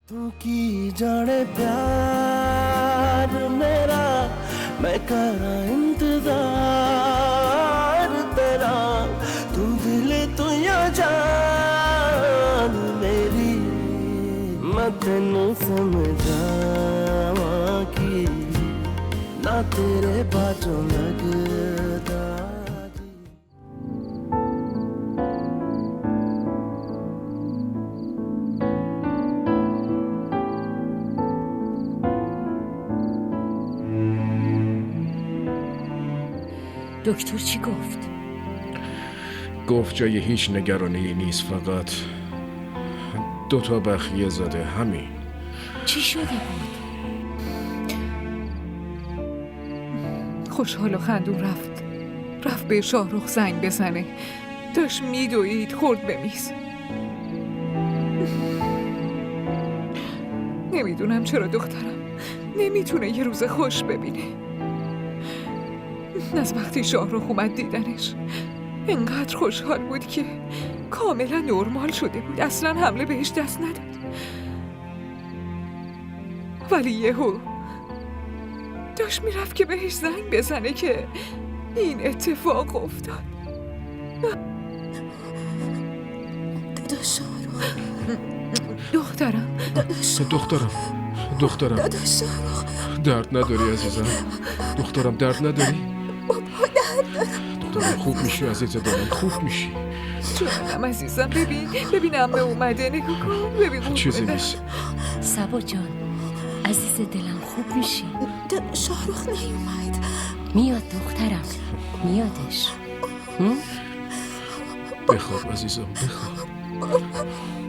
तू की जाने प्यार मेरा मैं करा इंतजार तेरा तू दिल तू या जान मेरी मैं तेनू समझावा की ना तेरे बाजों लगदा دکتر چی گفت؟ گفت جای هیچ نگرانی نیست، فقط 2 بخیه زده، همین. چی شده بود؟ خوشحال و خندون رفت به شاهرخ زنگ بزنه. داشت میدوید خورد به میز. نمیدونم چرا دخترم نمیتونه یه روز خوش ببینه. از وقتی شاهرخ اومد دیدنش انقدر خوشحال بود که کاملا نرمال شده بود، اصلا حمله بهش دست نداد. ولی یهو داشت میرفت که بهش زنگ بزنه که این اتفاق افتاد. دادا شاهرخ، دخترم دادا شاهرخ، درد نداری عزیزم؟ دخترم درد نداری؟ بابا درد دارم. دخترم خوب میشی عزیز دلم، خوب میشی. جانم عزیزم، ببین عمه اومده، نگاه کن، ببین چیزی نیست. سبا جان عزیز دلم خوب میشی. شاهرخ نیومد. میاد دخترم، میادش. بخواب عزیزم، بخواب.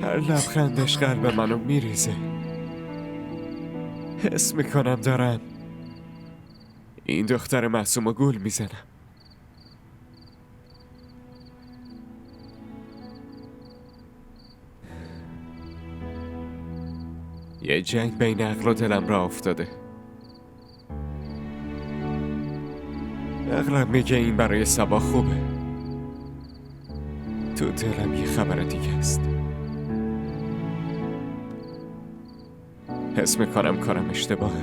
هر لبخندش قلب منو میریزه. حس میکنم دارم این دختر معصومو گول میزنم. یه جنگ بین عقل و دلم را افتاده. عقلم میگه این برای سبا خوبه، تو دلم یه خبر دیگه است. حس میکنم کارم اشتباهه.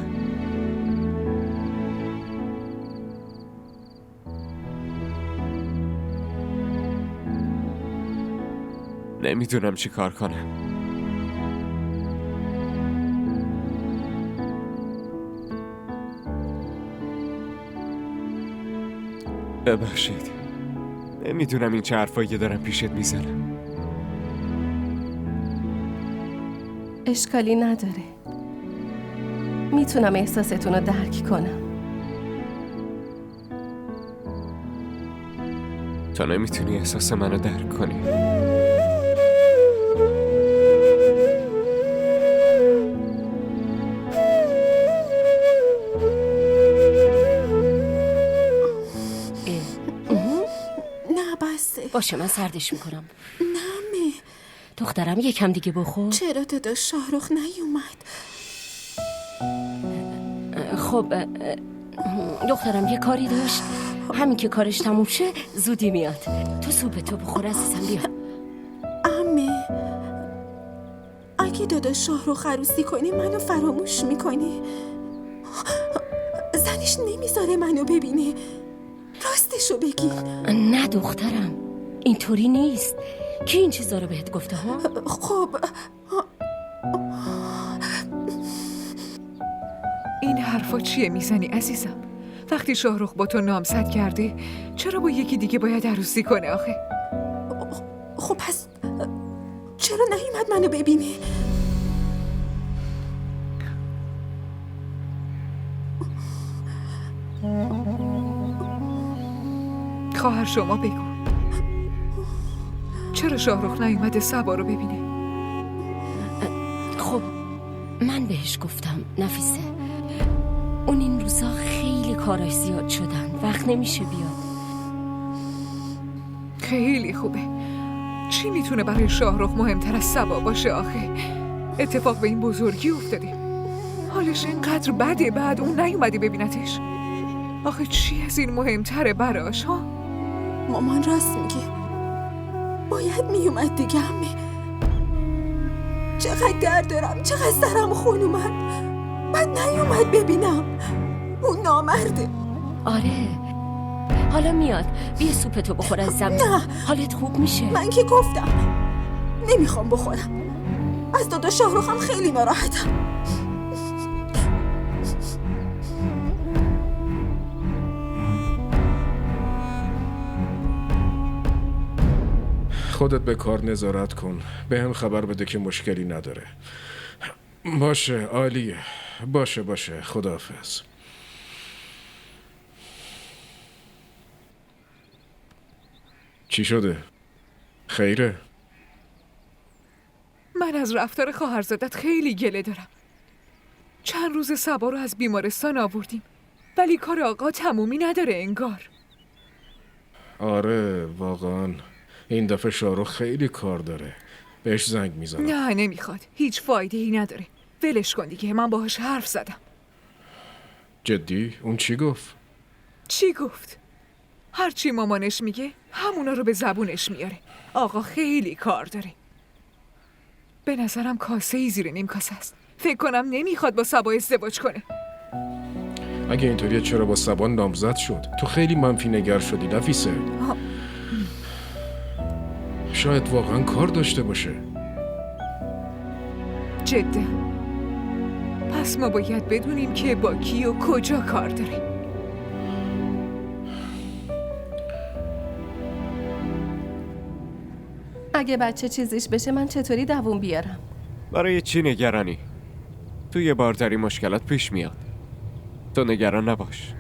نمیدونم چی کار کنم. ببخشید، نمیدونم این چه حرفایی دارم پیشت میزنم. اشکالی نداره، میتونم احساستون رو درک کنم. تو نمیتونی احساس منو درک کنی. نه بسه. باشه من سردش میکنم. نمه. دخترم یکم دیگه بخور. چرا دادا شاهرخ نیومد؟ خب دخترم یه کاری داشت، همین که کارش تموم شه زودی میاد. تو سوپتو بخور عزیزم، بیا. عمه، اگه دادا شاهرخ عروسی کنی منو فراموش میکنی. زنش نمیذاره منو ببینه. راستشو بگی. نه دخترم، اینطوری نیست. کی این چیزا رو بهت گفته ها؟ خب این حرفا چیه میزنی عزیزم؟ وقتی شاهرخ با تو نامزد کرده چرا با یکی دیگه باید عروسی کنه آخه؟ خب پس چرا نیومد منو ببینه؟ خواهر شما بگو، چرا شاهرخ نیومده سبا رو ببینه؟ خب من بهش گفتم نفیسه، اون این روزا خیلی کاراش زیاد شدن، وقت نمیشه بیاد. خیلی خوبه. چی میتونه برای شاهرخ مهمتر از سبا باشه آخه؟ اتفاق به این بزرگی افتاده، حالش اینقدر بده بعد اون نیومدی ببینتش. آخه چی از این مهمتره براش ها؟ مامان راست میگه، باید میومد دیگه. عمه چقدر درد دارم، چقدر سرم خون اومد. من نیومد ببینم. اون نامرده. آره حالا میاد. بیا سوپتو بخور عزیزم. نه. حالت خوب میشه. من که گفتم نمیخوام بخورم. از دادا شاهرخم خیلی ناراحتم. خودت به کار نظارت کن. به هم خبر بده که مشکلی نداره. باشه عالیه. باشه خداحافظ. چی شده؟ خیره؟ من از رفتار خواهرزادت خیلی گله دارم. چند روز صبا رو از بیمارستان آوردیم ولی کار آقا تمومی نداره انگار. آره واقعا این دفعه شاهرخ خیلی کار داره. بهش زنگ میزنم. نه نمیخواد. هیچ فایده ای نداره. ولش کن دیگه. من باهاش حرف زدم. جدی؟ اون چی گفت؟ چی گفت؟ هرچی مامانش میگه همونا رو به زبونش میاره. آقا خیلی کار داره. به نظرم کاسه‌ای زیر نیم کاسه است. فکر کنم نمیخواد با صبا ازدواج کنه. اگه اینطوریه چرا با صبا نامزد شد؟ تو خیلی منفی نگر شدی نفیسه. شاید واقعا کار داشته باشه. جدا. پس ما باید بدونیم که با کی و کجا کار داره. اگه بچه چیزیش بشه من چطوری دووم بیارم؟ برای چی نگرانی؟ تو یه بارداری مشکلات پیش میاد. تو نگران نباش.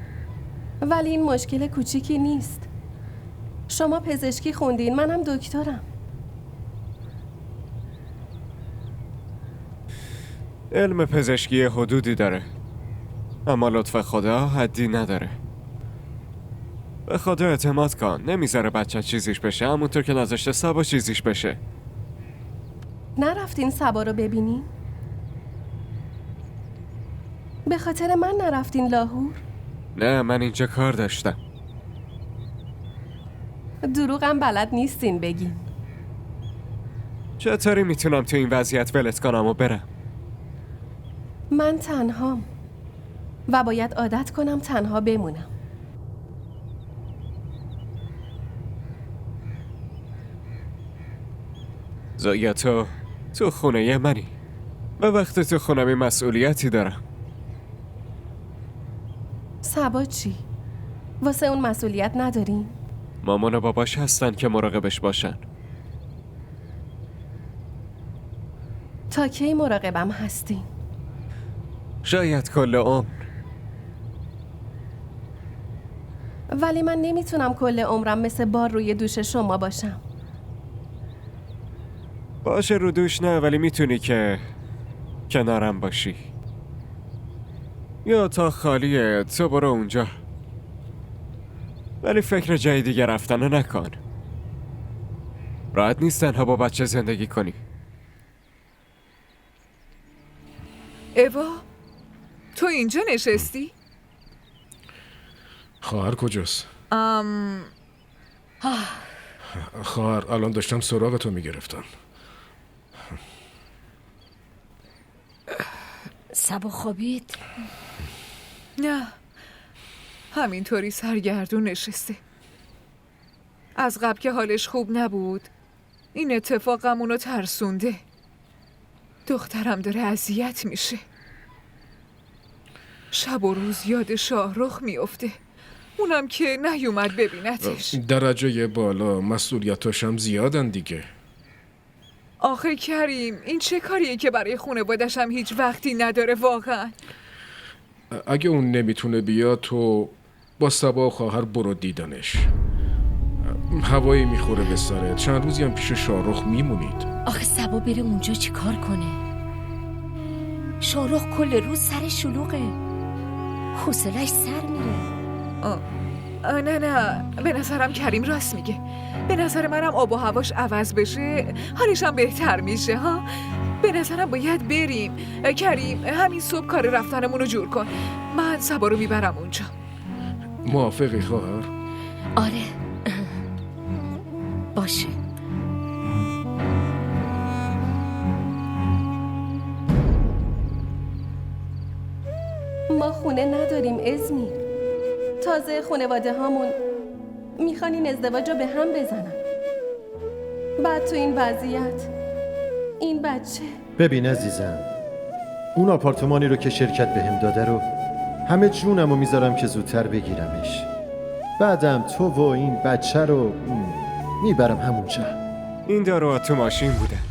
ولی این مشکل کوچیکی نیست. شما پزشکی خوندین، منم دکترم. علم پزشکی حدودی داره، اما لطف خدا حدی نداره. به خدا اعتماد کن. نمیذاره بچه چیزیش بشه همونطور که نذاشته صبا چیزیش بشه. نرفتین صبا رو ببینین؟ به خاطر من نرفتین لاهور؟ نه من اینجا کار داشتم. دروغم بلد نیستین بگین. چطوری میتونم تو این وضعیت ولت کنم و برم؟ من تنهام و باید عادت کنم تنها بمونم. زایا تو خونه منی و وقتی تو خونمی مسئولیتی دارم. صبا چی؟ واسه اون مسئولیت ندارین؟ مامان و باباش هستن که مراقبش باشن. تا کی مراقبم هستین؟ شاید کل عمر. ولی من نمیتونم کل عمرم مثل بار روی دوش شما باشم. باشه رو دوش نه، ولی میتونی که کنارم باشی. یا تا خالیه تو برو اونجا، ولی فکر جای دیگه رفتن نکن. راحت نیست تنها با بچه زندگی کنی. ایوا تو اینجا نشستی؟ خواهر کجاست؟ خواهر الان داشتم سراغ تو میگرفتم. صبا خوابید؟ نه همینطوری سرگردون نشسته. از قبل که حالش خوب نبود این اتفاقم اونو ترسونده. دخترم داره اذیت میشه. شب و روز یاد شاهرخ میفته، اونم که نیومد ببینتش. درجه بالا مسئولیتاشم زیادن دیگه. آخه کریم این چه کاریه که برای خانواده‌ش هم هیچ وقتی نداره واقعا. اگه اون نمیتونه بیاد تو با صبا و خواهر برو دیدنش. هوایی میخوره به سرت. چند روزی هم پیش شاهرخ میمونید. آخه صبا بره اونجا چی کار کنه؟ شاهرخ کل روز سر شلوغه، حوصله‌اش سر میره. نه به نظرم کریم راست میگه. به نظر منم آب و هواش عوض بشه حالش هم بهتر میشه ها. به نظرم باید بریم. کریم همین صبح کار رفتنمون رو جور کن. من صبا رو میبرم اونجا. موافقی خواهر؟ آره باشه. ما خونه نداریم ازمیر. تازه خانواده هامون میخوان این ازدواج رو به هم بزنن. بعد تو این وضعیت این بچه. ببین عزیزم، اون آپارتمانی رو که شرکت بهم داده رو همه جونمو میذارم که زودتر بگیرمش. بعدم تو و این بچه رو میبرم همونجا. این داروها تو ماشین بودن.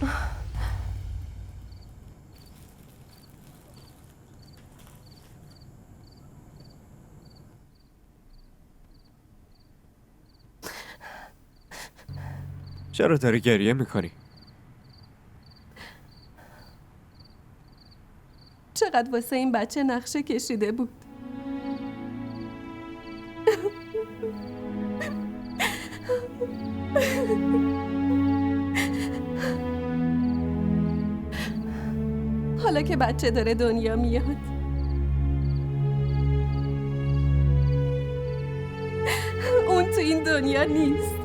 چرا داری گریه میکنی؟ چقدر واسه این بچه نقشه کشیده بود. حالا که بچه داره دنیا میاد، اون تو این دنیا نیست.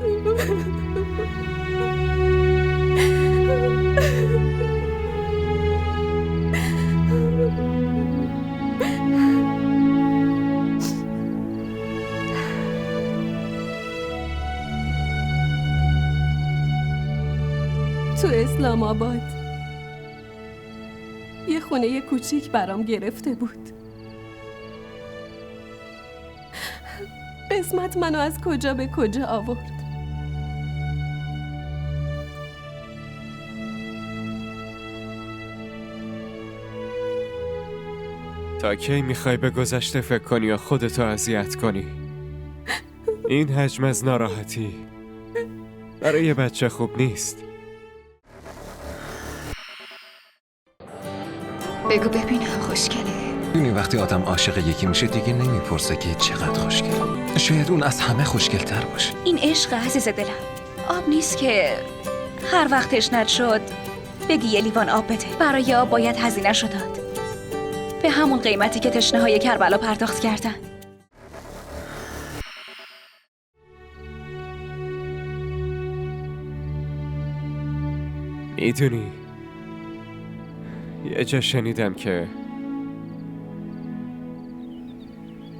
تو اسلام آباد یه خونه کوچیک برام گرفته بود. قسمت منو از کجا به کجا آورد. تا کی میخوای به گذشته فکر کنی یا خودتو اذیت کنی؟ این حجم از ناراحتی برای یه بچه خوب نیست. بگو ببینم خوشگله. ببینی وقتی آدم عاشق یکی میشه دیگه نمیپرسه که چقدر خوشگله. شاید اون از همه خوشگل‌تر باشه. این عشق عزیز دلم. آب نیست که هر وقت تشنت شد بگی یه لیوان آب بده. برای آب باید هزینه‌شو داد. به همون قیمتی که تشنه‌های کربلا پرداخت کردن. میدونی یه جا شنیدم که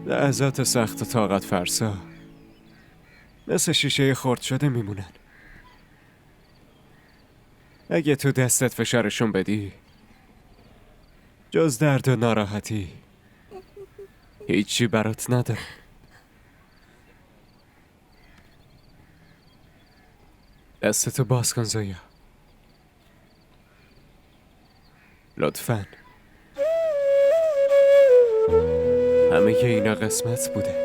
لحظات سخت و طاقت فرسا مثل شیشه خرد شده میمونن. اگه تو دستت فشارشون بدی جز درد و ناراحتی هیچی برات نداره. دستتو باز کن زویا، لطفاً. همه که اینا قسمت بوده،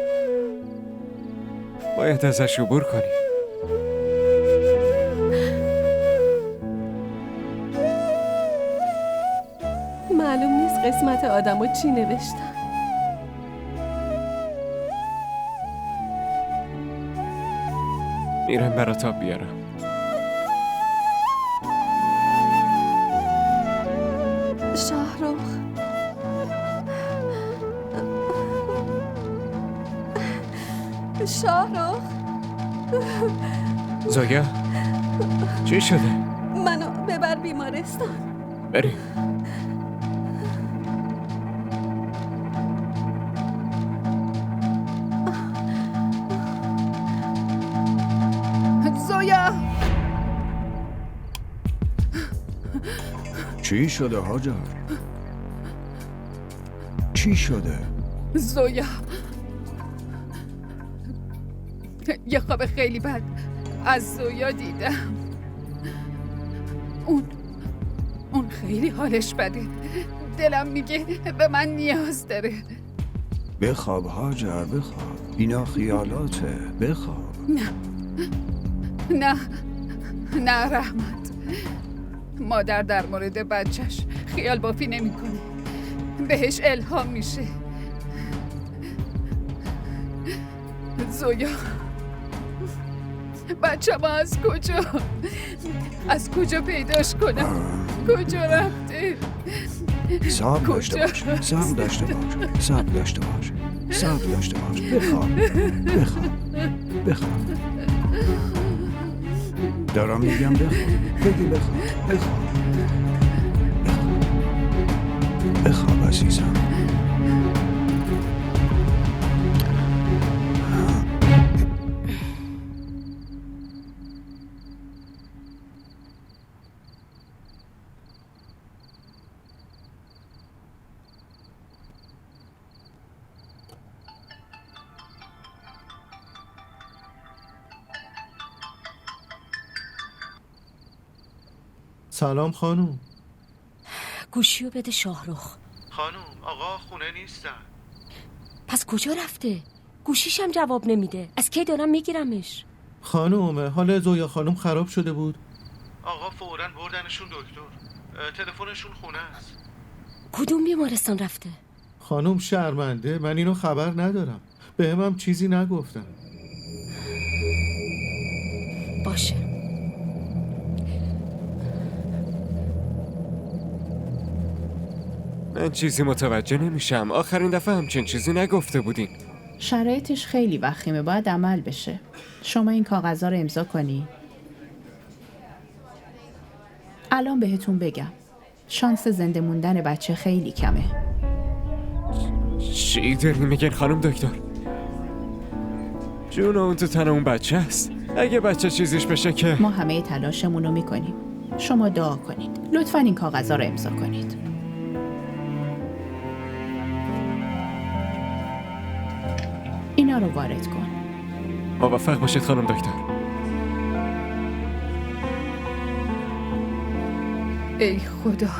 باید ازش عبور کنی. معلوم نیست قسمت آدمو چی نوشتن. میرم برات آب بیارم. شاهرخ، شاهرخ، زویا چی شده؟ منو ببر بیمارستان. بریم. زویا، چی شده هاجر؟ چی شده؟ زویا، یه خواب خیلی بد از زویا دیدم. اون خیلی حالش بده. دلم میگه به من نیاز داره. بخواب هاجر، بخواب. اینا خیالاته. بخواب. نه رحمت. مادر در مورد بچهش خیال بافی نمیکنه. بهش الهام میشه. زویا، بچه ما از کجا پیداش کنم؟ کجا رفته؟ صبر داشته باش. صبر داشته باش. صبر داشته باش. صبر داشته باش. بخواب. دارم میگم بخواب. بگی بخواب عزیزم. سلام خانم. گوشیو بده شاهرخ. خانم آقا خونه نیستن. پس کجا رفته؟ گوشیشم جواب نمیده. از کی دارم میگیرمش؟ خانم حال زویا خانم خراب شده بود. آقا فوراً بردنشون دکتر. تلفنشون خونه است. کدوم بیمارستان رفته؟ خانم شرمنده، من اینو خبر ندارم. بهمم چیزی نگفتن. باشه. من چیزی متوجه نمیشم. آخرین دفعه همچین چیزی نگفته بودین. شرایطش خیلی وخیمه، باید عمل بشه. شما این کاغذها رو امضا کنی. الان بهتون بگم شانس زنده موندن بچه خیلی کمه. چی داری میگن خانم دکتر؟ جون اون تو تن اون بچه است. اگه بچه چیزیش بشه که ما همه تلاشمون رو میکنیم. شما دعا کنید. لطفاً این کاغذها رو امضا کنید. اینا رو وارد کن. موفق باشید خانم دکتر. ای خدا،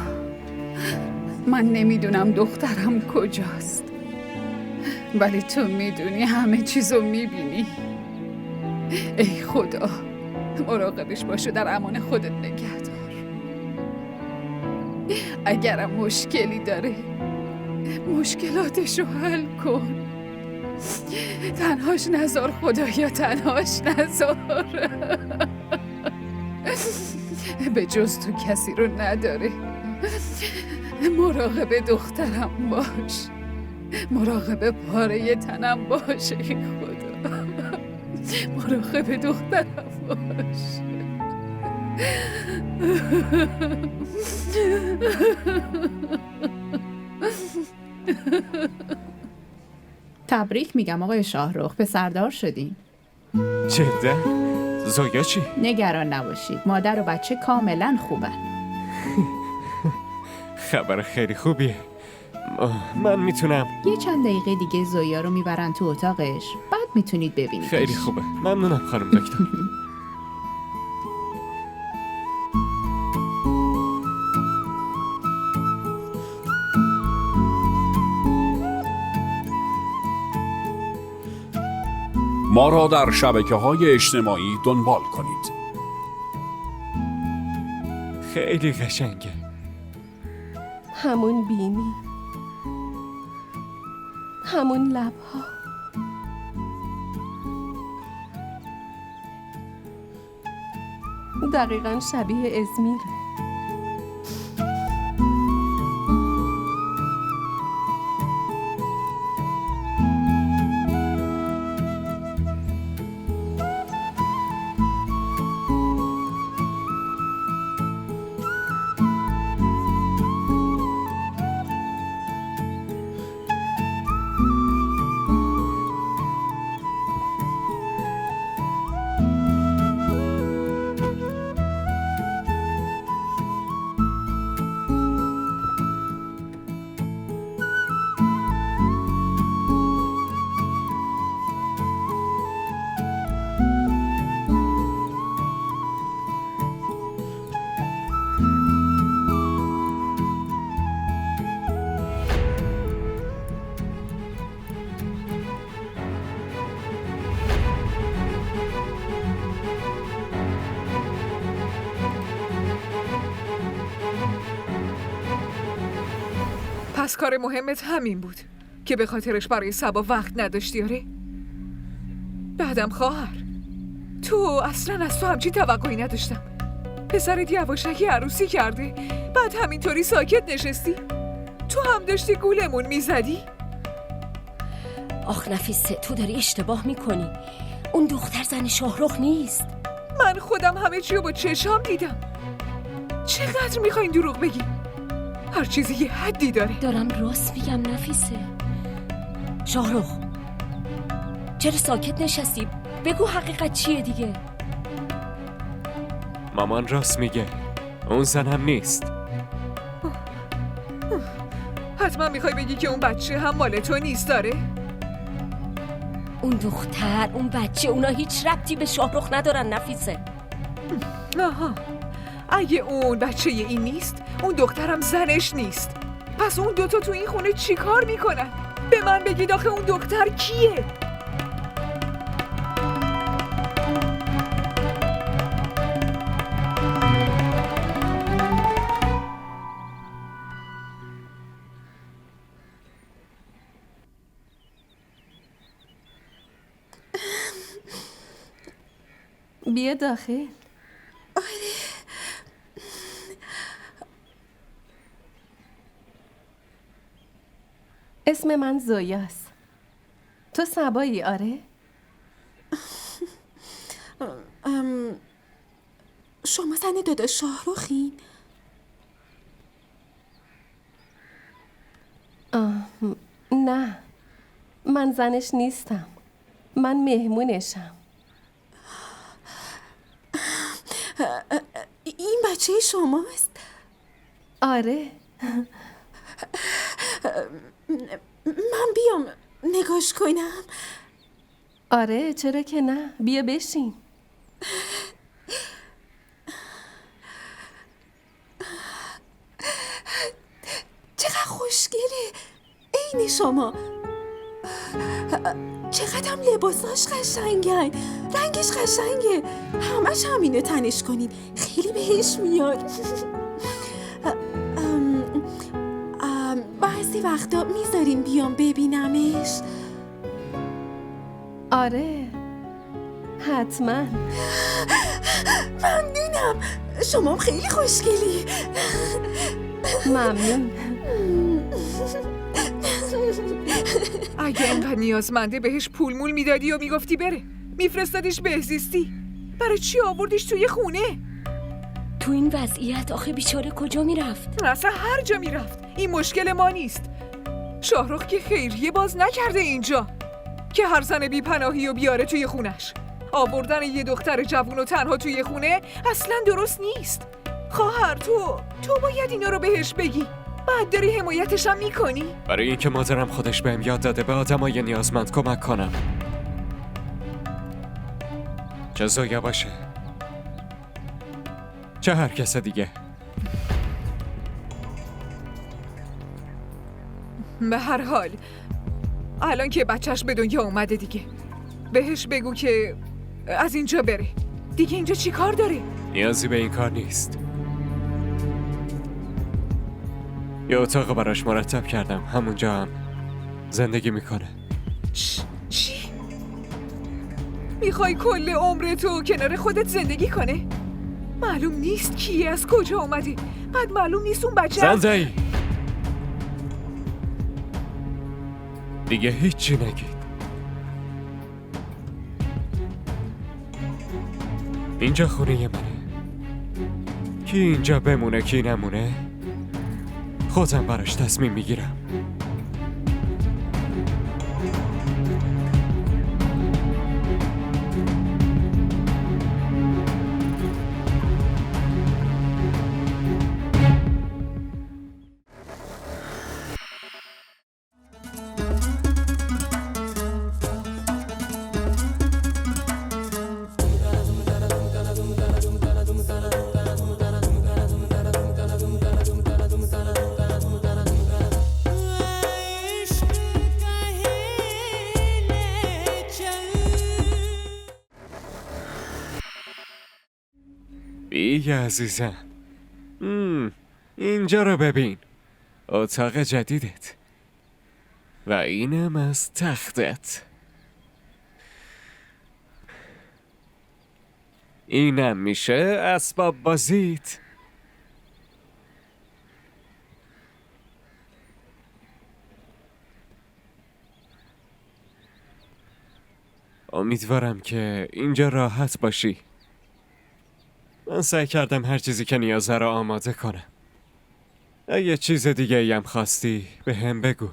من نمیدونم دخترم کجاست، ولی تو میدونی، همه چیزو میبینی. ای خدا، مراقبش باش و در امان خودت نگه دار. اگرم مشکلی داره مشکلاتشو حل کن. تنهاش نذار خدایا، تنهاش نذار. به جز تو کسی رو نداره. مراقب دخترم باش، مراقب پاره تنم باش. ای خدا، مراقب دخترم باش. تبریک میگم آقای شاهرخ، پسردار شدین. جدا؟ زویا چی؟ نگران نباشید، مادر و بچه کاملا خوبن. خبر خیلی خوبیه. من میتونم یه چند دقیقه دیگه زویا رو میبرن تو اتاقش، بعد میتونید ببینید. خیلی خوبه، ممنونم خانم دکتر. ما را در شبکه‌های اجتماعی دنبال کنید. خیلی قشنگه. همون بینی، همون لبها، دقیقاً شبیه ازمیره. پس کار مهمت همین بود که به خاطرش برای صبا وقت نداشتی؟ آره؟ بعدم خواهر، تو اصلا از تو همچین توقعی نداشتم. پسرت یواشکی عروسی کرده، بعد همینطوری ساکت نشستی؟ تو هم داشتی گولمون میزدی؟ آخ نفیسه، تو داری اشتباه میکنی. اون دختر زن شاهرخ نیست. من خودم همه چیو با چشام دیدم. چقدر میخواین دروغ بگی؟ هر چیزی یه حدی داره. دارم راست میگم نفیسه. شاهرخ، چرا ساکت نشستی؟ بگو حقیقت چیه دیگه. مامان راست میگه، اون زن هم نیست. حتما میخوای بگی که اون بچه هم مال تو نیست؟ داره؟ اون دختر، اون بچه، اونا هیچ ربطی به شاهرخ ندارن نفیسه. آها، اگه اون بچه این نیست، اون دخترم زنش نیست. پس اون دوتا تو این خونه چی کار میکنن؟ به من بگید آخه اون دختر کیه؟ بیا داخل. اسم من زویاست. تو صبایی آره؟ شما زن داداش شاهرخین؟ نه، من زنش نیستم. من مهمونشم. این بچه شماست؟ آره. من بیام نگاش کنم؟ آره چرا که نه، بیا بشین. چقدر خوشگله، عین شما. چقدر هم لباساش قشنگن، رنگش قشنگه. همش همینو تنش کنین، خیلی بهش میاد. بعضی وقتا میذارین بیام ببینمش؟ آره حتما. ممنونم، شما هم خیلی خوشگلی. ممنون. اگه اینقدر نیازمنده بهش پول مول میدادی و میگفتی بره، میفرستادیش بهزیستی. برای چی آوردیش توی خونه؟ تو این وضعیت آخه بیچاره کجا میرفت؟ اصلا هر جا میرفت، این مشکل ما نیست. شاهرخ که خیریه باز نکرده اینجا که هر زن بی پناهی و بیاره توی خونش. آوردن یه دختر جوون و تنها توی خونه اصلا درست نیست. خواهر تو باید اینا رو بهش بگی. بعد داری حمایتش هم میکنی؟ برای اینکه مادرم خودش بهم یاد داده به آدمای نیازمند کمک کنم. چه زویا باشه، چه هر کس دیگه. به هر حال الان که بچهش به دنیا اومده دیگه، بهش بگو که از اینجا بره. دیگه اینجا چی کار داره؟ نیازی به این کار نیست. یه اتاق براش مرتب کردم، همونجا هم زندگی میکنه. چی؟ میخوای کل عمرتو کنار خودت زندگی کنه؟ معلوم نیست کی از کجا اومده، بعد معلوم نیست اون بچه زندهی دیگه هیچی نگید. اینجا خونه منه. کی اینجا بمونه کی نمونه خودم براش تصمیم میگیرم. بی عزیزم، اینجا رو ببین، اتاق جدیدت و اینم از تختت. اینم میشه اسباب بازیت. امیدوارم که اینجا راحت باشی. من سعی کردم هر چیزی که نیازه را آماده کنم. اگه چیز دیگه ایم خواستی به هم بگو.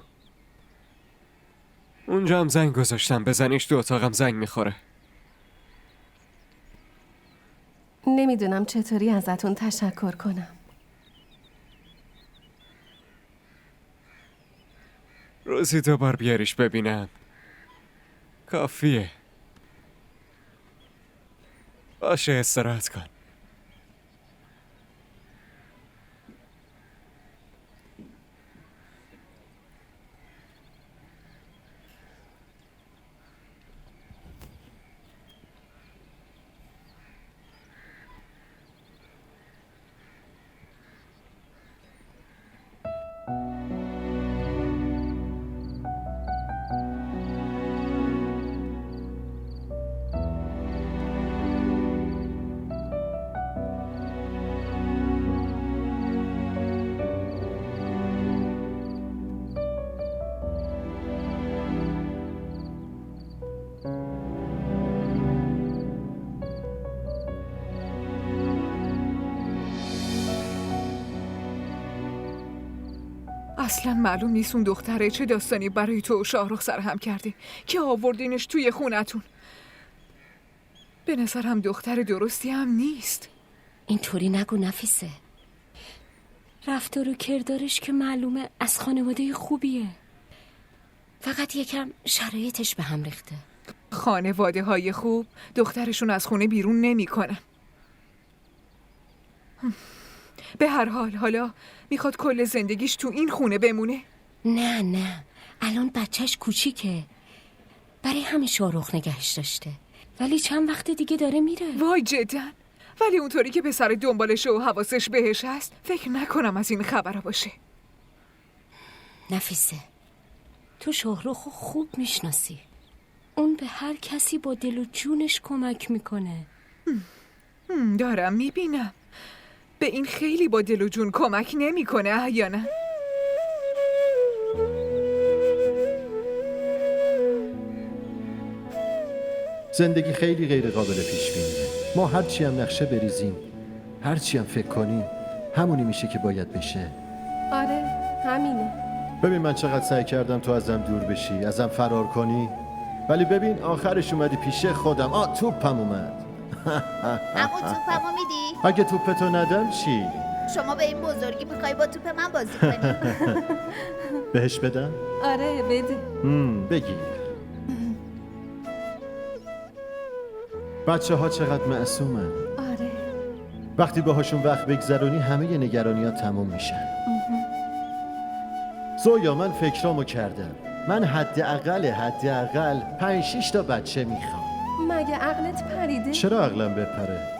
اونجا هم زنگ گذاشتم، بزنیش تو اتاقم زنگ میخوره. نمیدونم چطوری ازتون تشکر کنم. روزی 2 بار بیاریش ببینم کافیه. باشه استراحت کن. اصلا معلوم نیست اون دختره چه داستانی برای تو و شاهرخ سرهم کرده که آوردینش توی خونتون. به نظرم دختر درستی هم نیست. اینطوری نگو نفیسه. رفتار و کردارش که معلومه از خانواده خوبیه، فقط یکم شرایطش به هم ریخته. خانواده های خوب دخترشون از خونه بیرون نمی کنن. به هر حال حالا میخواد کل زندگیش تو این خونه بمونه؟ نه الان بچهش کوچیکه، برای همین شاهرخ نگهش داشته، ولی چند وقت دیگه داره میره. وای جدا؟ ولی اونطوری که پسر دنبالشه و حواسش بهش هست فکر نکنم از این خبرها باشه. نفیسه، تو شاهرخ خوب میشناسی، اون به هر کسی با دل و جونش کمک میکنه. دارم میبینم به این خیلی با دل و جون کمک نمیکنه احیانا. زندگی خیلی غیر قابل پیش بینیه. ما هرچی هم نقشه بریزیم، هرچی هم فکر کنیم، همونی میشه که باید بشه. آره همینه. ببین من چقدر سعی کردم تو ازم دور بشی، ازم فرار کنی، ولی ببین آخرش اومدی پیش خودم. توپم اومد. عمو توپمو میدی؟ اگه توپتو ندم چی؟ شما به این بزرگی میخوای با توپ من بازی کنی؟ بهش بدم؟ آره بده. بگیر. بچه ها چقدر معصومن. آره. وقتی باهاشون وقت بگذرونی همه نگرانی ها تموم میشن. زویا من فکرامو کردم. من حداقل 5-6 تا بچه میخوام. مگه عقلت پریده؟ چرا عقلم بپره؟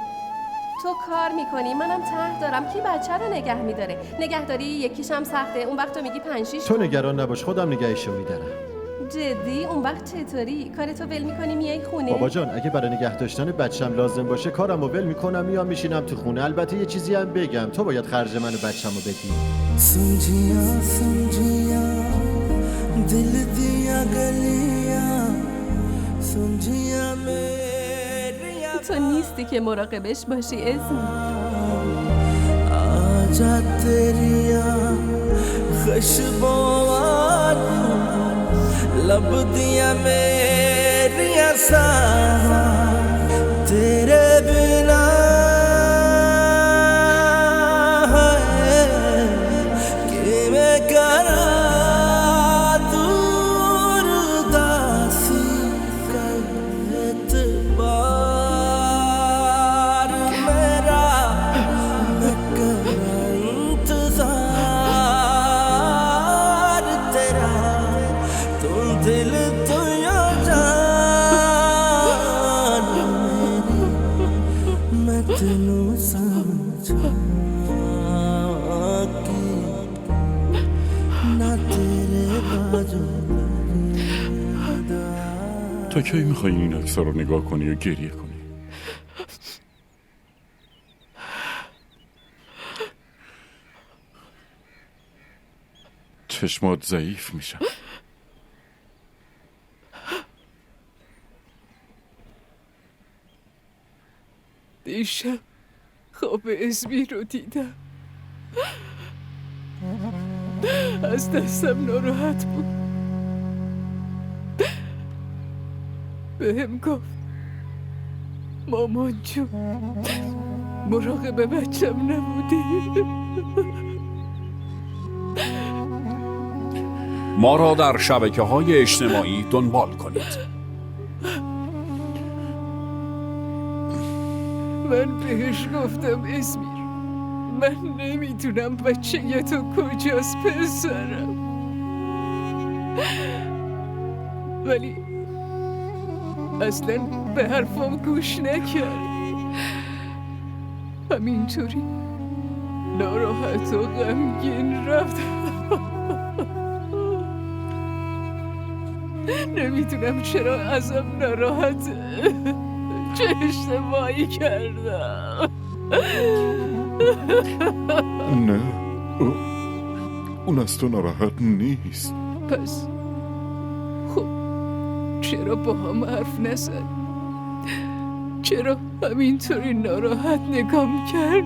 تو کار میکنی، منم ته دارم. کی بچه رو نگه میداره؟ نگهداری یکیش هم سخته، اون وقت تو میگی 5-6 تو نگران نباش، خودم نگهشو میدارم. جدی؟ اون وقت چطوری؟ کارتو ول میکنی میای خونه؟ بابا جان اگه برای نگه داشتن بچم لازم باشه کارمو ول میکنم میام میشینم تو خونه. البته یه چیزی هم بگم، تو باید خرج من و بچمو بدی. سنجیا دل دیا گلیا سنجیا تو نیستی که مراقبش باشی اسمی. آجا تریا خشبوار لب دیا میری آسان تیرے بنا ہے کہ میں کرا دور داسی کر اعتبار میرا میں کرا انتظار تیرا تم دل تو یا جان میری میں تینوں سمجھا تا کی میخوایی این عکس رو نگاه کنی یا گریه کنی؟ چشمات ضعیف میشن. دیشب خواب اسمی رو دیدم، از دستم ناراحت بود. بهم گفت مامان جون مراقب بچم نبودی. ما را در شبکه‌های اجتماعی دنبال کنید. من بهش گفتم اسمیر من نمیدونم بچه تو کجاست پسرم، ولی اصلا به حرفم گوش نکرد. همینطوری ناراحت و غمگین رفت. نمیدونم چرا ازم ناراحته، چه اشتباهی کردم. نه اون از تو ناراحت نیست. پس خب چرا با هم حرف نزد؟ چرا همینطوری ناراحت نگام کرد؟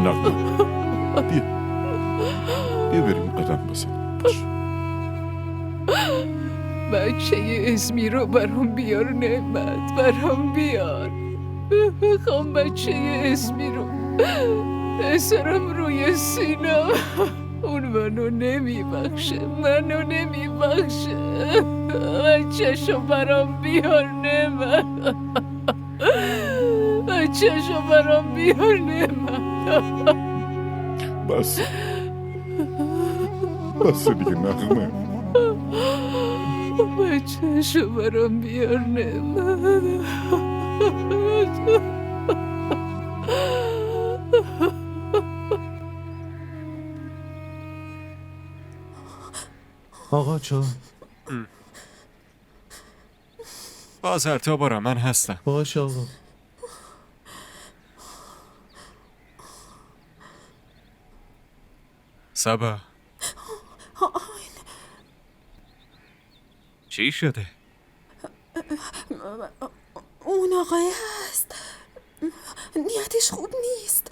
نقمه بیا بریم قدم بزنیم. بچه اسمی رو برام بیار نعمت، برام بیار. میخوام بچه اسمی رو بسرم روی سینم. اون منو نمیبخشه، منو نمیبخشه. بچه‌شو برام بیار نعمت، بچه‌شو برام بیار نعمت. بس دیگه نقمه. بچه‌شو برام بیار نعمت. آقا جان بازر تو برو، من هستم. باش آقا. سبا چی شده؟ اون آقای هست، نیتش خوب نیست.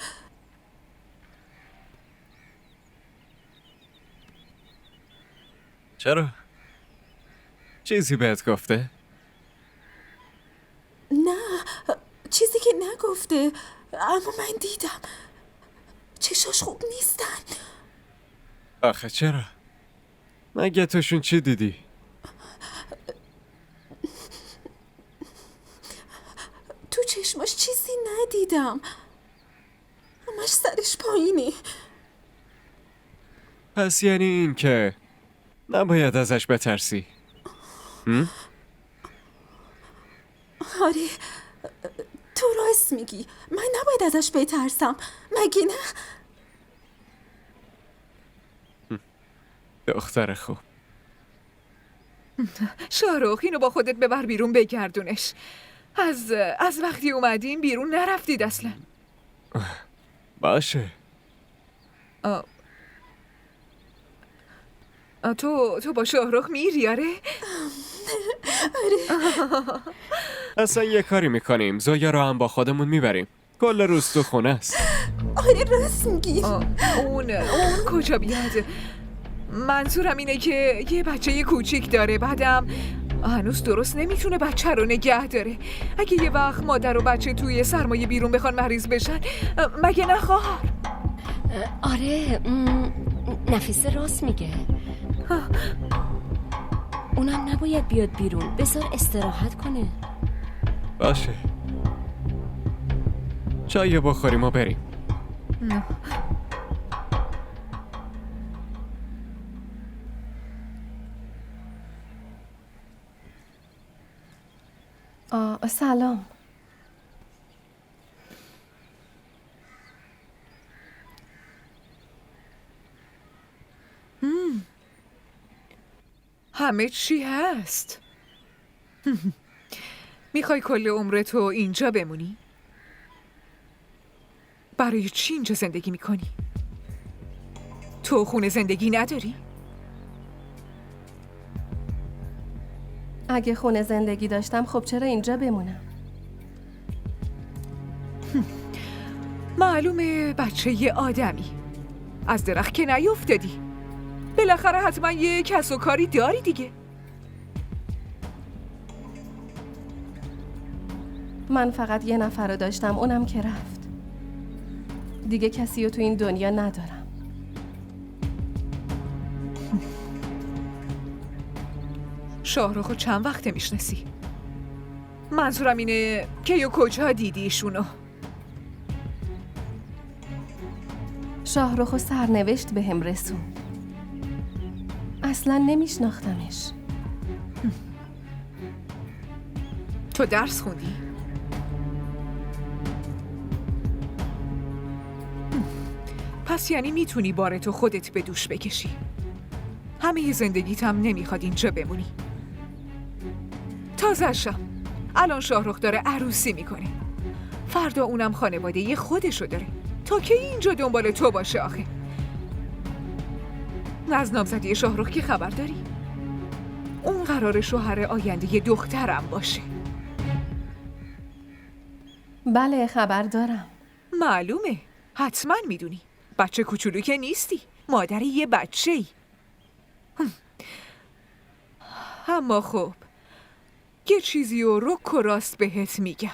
چرا؟ چیزی بهت گفته؟ نه، چیزی که نگفته، اما من دیدم چشاش خوب نیستن. آخه چرا؟ مگه توشون چی دیدی؟ تو چشماش چیزی ندیدم، همش سرش پایینه. پس یعنی این که نباید ازش بترسی. آره، تو راست میگی، من نباید ازش بترسم، مگه نه؟ دختر خوب. شاهرخ، اینو با خودت ببر بیرون بگردونش. از وقتی اومدیم بیرون نرفتید اصلا. باشه. تو با شاهرخ میری؟ آره؟ اصلا یه کاری میکنیم، زویا رو هم با خودمون میبریم. کل روز تو خونه است. آره راست میگی. اون کجا بیاد؟ منظورم اینه که یه بچه کوچیک داره، بعدم هنوز درست نمیتونه بچه رو نگه داره. اگه یه وقت مادر و بچه توی سرمایه بیرون بخوان مریض بشن، مگه نه خواهر؟ آره، نفیسه راست میگه. اونم نباید بیاد بیرون، بذار استراحت کنه. باشه، چای بخوریم و بریم. سلام. همه چی هست. میخوای کل عمرتو اینجا بمونی؟ برای چی اینجا زندگی میکنی؟ تو خونه زندگی نداری؟ اگه خونه زندگی داشتم خب چرا اینجا بمونم؟ معلومه بچه یه آدمی، از درخت که نیفتادی. بالاخره حتما یه کس و کاری داری دیگه. من فقط یه نفر رو داشتم، اونم که رفت. دیگه کسی رو تو این دنیا ندارم. شاهرخو چند وقته میشناسی؟ منظورم اینه که یا کجا دیدی ایشونو؟ شاهرخ و سرنوشت به هم رسون. اصلا نمیشناختمش. تو درس خوندی؟ پس یعنی میتونی بارتو خودت به دوش بکشی. همه زندگیت هم نمیخواد اینجا بمونی. تازه‌شم الان شاهرخ داره عروسی میکنه، فردا اونم خانواده یه خودشو داره. تا کی اینجا دنبال تو باشه آخه؟ از نامزدی شاهرخ که خبر داری؟ اون قرار قرار شوهر آینده دخترم باشه. بله خبر دارم. معلومه، حتما میدونی. بچه کوچولو که نیستی، مادر یه بچه‌ای. اما خب یه چیزی رو رک و راست بهت میگم.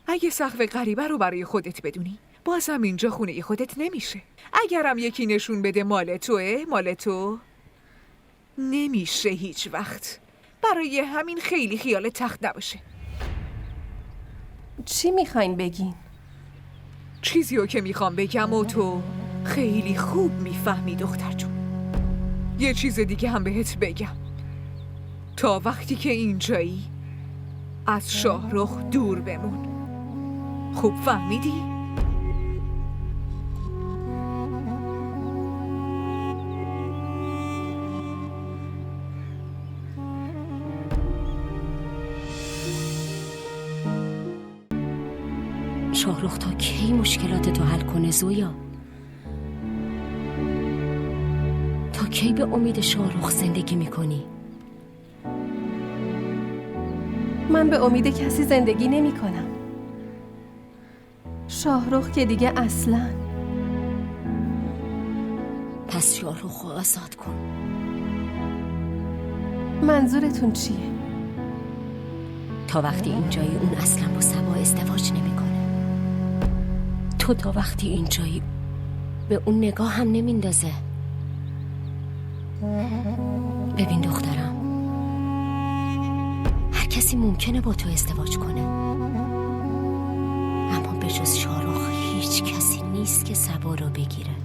اگه سقف غریبه رو برای خودت بدونی، بازم اینجا خونه خودت نمیشه. اگرم یکی نشون بده مال توه، مال تو نمیشه هیچ وقت. برای همین خیلی خیال تخت نباشه. چی میخواین بگین؟ چیزی رو که میخوام بگم و تو خیلی خوب میفهمی دختر جون. یه چیز دیگه هم بهت بگم. تا وقتی که اینجایی از شاهرخ دور بمون. خوب فهمیدی؟ شاهرخ تا کی مشکلات تو حل کنه زویا؟ تا کی به امید شاهرخ زندگی میکنی؟ من به امید کسی زندگی نمی کنم. شاهرخ که دیگه اصلا. پس شاهرخ رو آزاد کن. منظورتون چیه؟ تا وقتی اینجایی اون اصلا با سبا ازدواج نمیکنه. تو تا وقتی اینجایی به اون نگاه هم نمیندازه. ببین دخترم، هر کسی ممکنه با تو ازدواج کنه، اما به جز شاهرخ هیچ کسی نیست که سبا رو بگیره.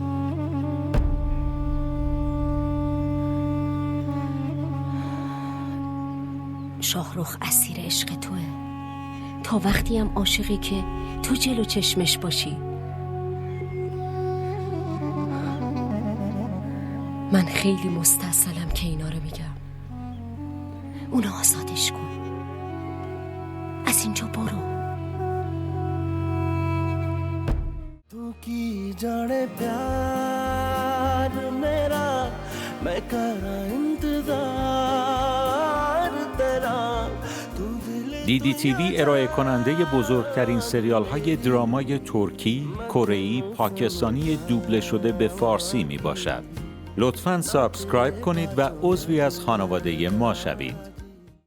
شاهرخ اسیر عشق توه. تا وقتی هم عاشقی که تو جلو چشمش باشی. من خیلی مستاصلم که اینا رو میگم. اونو آزادش کن. از اینجا برو. तू की जाने प्यार मेरा मैं करा इंतजार तेरा دیدی تیوی ارائه کننده بزرگترین سریال های درامای ترکی، کره‌ای، پاکستانی دوبله شده به فارسی می باشد. لطفاً سابسکرایب کنید و عضوی از خانواده ما شوید.